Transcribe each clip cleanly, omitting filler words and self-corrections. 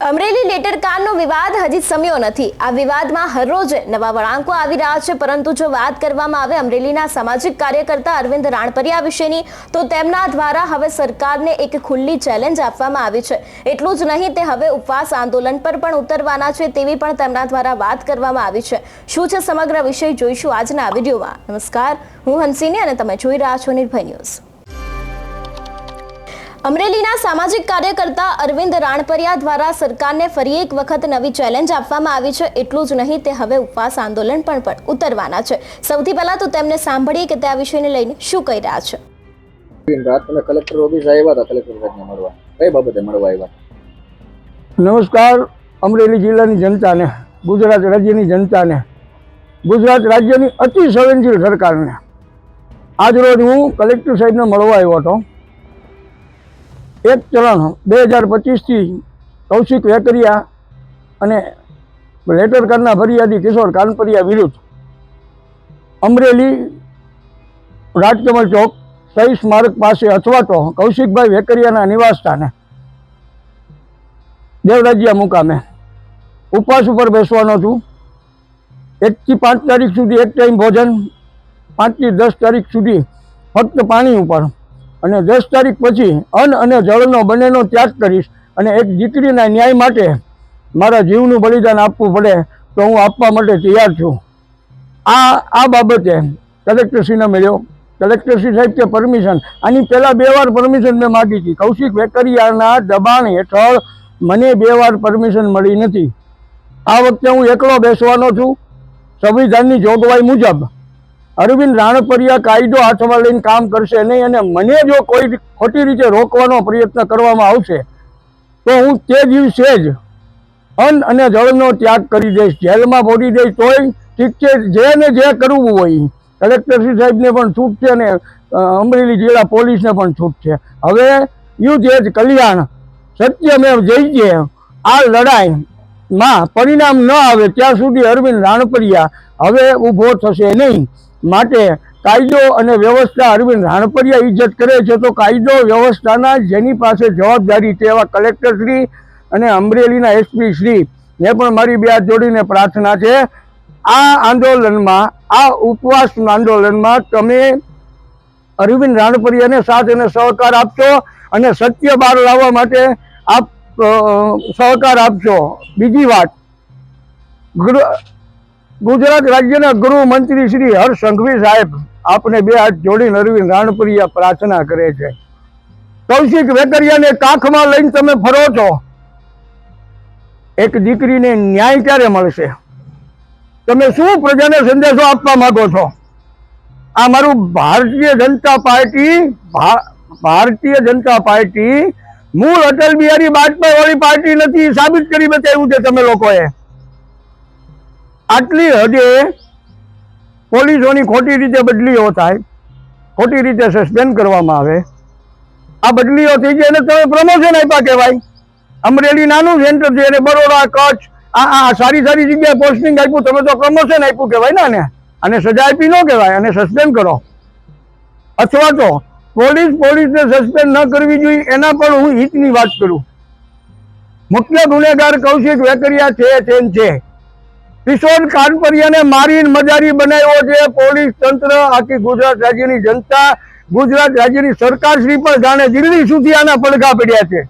Amreli letter કારનો વિવાદ હજી શમ્યો નથી। આ વિવાદમાં હરરોજ નવા વળાંકો આવી રહ્યા છે, પરંતુ જો વાત કરવામાં આવે અમરેલીના સામાજિક કાર્યકર્તા અરવિંદ રાણપરિયા વિશેની, તો તેમના દ્વારા હવે સરકારને એક ખુલ્લી ચેલેન્જ આપવામાં આવી છે। એટલું જ નહીં, તે હવે ઉપવાસ આંદોલન પર પણ ઉતરવાના છે તેવી પણ તેમના દ્વારા વાત કરવામાં આવી છે। શું છે સમગ્ર વિષય જોઈશું આજના આ વિડીયોમાં। નમસ્કાર, હું હંસિની અને તમે જોઈ રહ્યા છો નિર્ભય ન્યૂઝ। અમરેલીના સામાજિક કાર્યકર્તા અરવિંદ રાણપરિયા દ્વારા સરકારને ફરી એક વખત નવી ચેલેન્જ આપવામાં આવી છે। એટલું જ નહીં, તે હવે ઉપવાસ આંદોલન પર પણ ઉતરવાના છે। સૌથી પહેલા તો તેમને સાંભળીએ કે તે આ વિષયને લઈને શું કહી રહ્યા છે। રાત્રે કલેક્ટર ઓફિસ આવ્યા હતા, કલેક્ટર સાહેબને મળવા કઈ બાબતે મળવા આવ્યા? નમસ્કાર અમરેલી જિલ્લાની જનતાને, ગુજરાત રાજ્યની જનતાને, ગુજરાત રાજ્યની અતિ સંવેદનશીલ સરકારને આજરોજ હું કલેક્ટર સાહેબને મળવા આવ્યો હતો। એક ચલણ 2025થી કૌશિક વેકરિયા અને લેટર કારના ફરિયાદી કિશોર કાનપરિયા વિરુદ્ધ અમરેલી રાજકમલ ચોક શહીદ સ્મારક પાસે અથવા તો કૌશિકભાઈ વેકરિયાના નિવાસ સ્થાને દેવરાજ્યા મુકામે ઉપવાસ ઉપર બેસવાનો છું। 1 થી 5 તારીખ સુધી એક ટાઈમ ભોજન, 5 થી 10 તારીખ સુધી ફક્ત પાણી ઉપર, અને 10 તારીખ પછી અન્ન અને જળનો બંનેનો ત્યાગ કરીશ। અને એક દીકરીના ન્યાય માટે મારા જીવનું બલિદાન આપવું પડે તો હું આપવા માટે તૈયાર છું। આ બાબતે કલેક્ટરશ્રીને મળ્યો। કલેક્ટરશ્રી સાહેબ કે પરમિશન, આની પહેલાં 2 વાર પરમિશન મેં માગી હતી। કૌશિક વેકરિયાના દબાણ હેઠળ મને 2 વાર પરમિશન મળી નથી। આ વખતે હું એકલો બેસવાનો છું। સંવિધાનની જોગવાઈ મુજબ અરવિંદ રાણપરિયા કાયદો હાથમાં લઈને કામ કરશે નહીં, અને મને જો કોઈ ખોટી રીતે રોકવાનો પ્રયત્ન કરવામાં આવશે તો હું તે દિવસે જ અન્ન અને જળનો ત્યાગ કરી દઈશ, જેલમાં ભોરી દઈશ તોય ઠીક છે। જેને જે કરવું હોય, કલેક્ટરશ્રી સાહેબને પણ છૂટ છે અને અમરેલી જિલ્લા પોલીસને પણ છૂટ છે। હવે યુદ્ધ એ જ કલ્યાણ, સત્યમેવ જયતે। આ લડાઈમાં પરિણામ ન આવે ત્યાં સુધી અરવિંદ રાણપરિયા હવે ઊભો થશે નહીં। માટે કાયદો અને વ્યવસ્થા અરવિંદ રાણપરિયા ઇજ્જત કરે છે તો કાયદો વ્યવસ્થાના જેની પાસે જવાબદારી છે એવા કલેક્ટરશ્રી અને અમરેલીના એસપી શ્રીને પણ મારી 2 હાથ જોડીને પ્રાર્થના છે, આ આંદોલનમાં, આ ઉપવાસ આંદોલનમાં તમે અરવિંદ રાણપરિયાને સાથ અને સહકાર આપશો અને સત્ય બહાર લાવવા માટે આપ સહકાર આપશો। બીજી વાત, ગુજરાત રાજ્યના ગૃહમંત્રી શ્રી હર્ષ સંઘવી સાહેબ આપને 2 હાથ જોડીને અરવિંદ રાણપરિયા પ્રાર્થના કરે છે, કૌશિક વેકરિયાને કાંખમાં લઈને તમે ફરો છો, એક દીકરીને ન્યાય ક્યારે મળશે? તમે શું પ્રજાને સંદેશો આપવા માંગો છો? આ મારું ભારતીય જનતા પાર્ટી મૂળ અટલ બિહારી વાજપેયી વાળી પાર્ટી નથી, સાબિત કરી બતાવ્યું છે તમે લોકોએ। આટલી હદે પોલીસોની ખોટી રીતે બદલીઓ થાય, ખોટી રીતે સસ્પેન્ડ કરવામાં આવે, આ બદલીઓ થઈ જાય એટલે તમે પ્રમોશન આપ્યા કહેવાય। અમરેલી નાનું સેન્ટર છે અને બરોડા, કચ્છ આ સારી જગ્યાએ પોસ્ટિંગ આપ્યું, તમે તો પ્રમોશન આપ્યું કહેવાય ને આને સજા આપી ન કહેવાય, અને સસ્પેન્ડ કરો। અથવા તો પોલીસને સસ્પેન્ડ ન કરવી જોઈએ એના પણ હું હિતની વાત કરું। મુખ્ય ગુનેગાર કૌશિક વેકરિયા છે। કિશોર કાનપરિયાને મારીને મજારી બનાવ્યો છે પોલીસ તંત્ર, આખી ગુજરાત રાજ્યની જનતા, ગુજરાત રાજ્યની સરકાર શ્રી પણ જાણે, દિલ્હી સુધી આના પડઘા પડ્યા છે,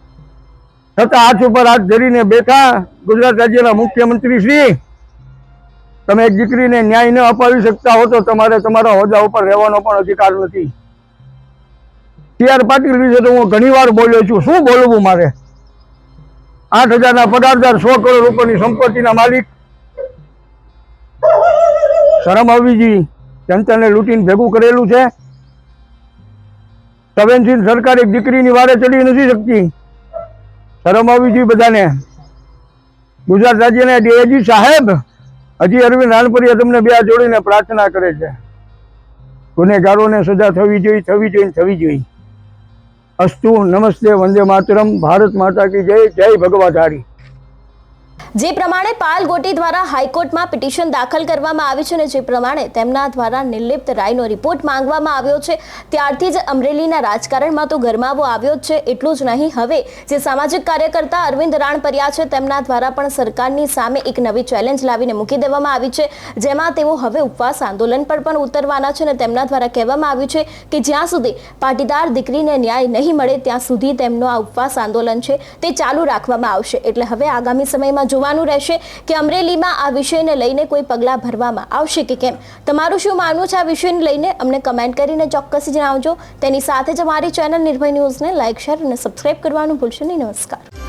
છતાં હાથ ઉપર હાથ ધરીને બેઠા ગુજરાત રાજ્યના મુખ્યમંત્રી શ્રી। તમે એક દીકરીને ન્યાય ન અપાવી શકતા હો તો તમારે તમારા હોદ્દા ઉપર રહેવાનો પણ અધિકાર નથી। TR પાટીલ વિશે તો હું ઘણી વાર બોલ્યો છું, શું બોલવું મારે? 8,000ના પગારદાર, 100 કરોડ રૂપિયાની સંપત્તિના માલિક, શરમ આવવી જોઈએ। જનતાને લૂંટીને ભેગું કરેલું છે। સંવેદનશીલ સરકાર એક દીકરીની વારે ચડી નથી શકતી, શરમ આવવી જોઈએ બધાને। ગુજરાત રાજ્યના DIG સાહેબ, હજી અરવિંદ રાણપરિયા તમને 2 હાથ જોડીને પ્રાર્થના કરે છે, ગુનેગારોને સજા થવી જોઈએ। અસ્તુ, નમસ્તે, વંદે માતરમ, ભારત માતા કી જય, જય ભગવાધારી। જે પ્રમાણે પાલ ગોટી દ્વારા હાઈકોર્ટમાં પિટિશન દાખલ કરવામાં આવી છે અને જે પ્રમાણે તેમના દ્વારા નિર્લિપ્ત રાયનો રિપોર્ટ માંગવામાં આવ્યો છે, ત્યારથી જ અમરેલીના રાજકારણમાં તો ગરમાવો આવ્યો જ છે. એટલું જ નહીં, હવે જે સામાજિક કાર્યકર્તા અરવિંદ રાણપરિયા છે તેમના દ્વારા પણ સરકારની સામે એક નવી ચેલેન્જ લાવીને મૂકી દેવામાં આવી છે, જેમાં તેઓ હવે ઉપવાસ આંદોલન પર પણ ઉતરવાના છે અને તેમના દ્વારા કહેવામાં આવ્યું છે કે જ્યાં સુધી પાટીદાર દીકરીને ન્યાય નહીં મળે ત્યાં સુધી તેમનો આ ઉપવાસ આંદોલન છે તે ચાલુ રાખવામાં આવશે. એટલે હવે આગામી સમયમાં જોવાનું રહેશે કે અમરેલીમાં આ વિષયને લઈને કોઈ પગલાં ભરવામાં આવશે કે કેમ. તમારું શું માનવું છે આ વિષયને લઈને અમને કમેન્ટ કરીને ચોક્કસ જણાવજો. તેની સાથે જ અમારી ચેનલ નિર્ભય ન્યૂઝને લાઇક, શેર અને સબસ્ક્રાઇબ કરવાનું ભૂલશો નહીં. નમસ્કાર.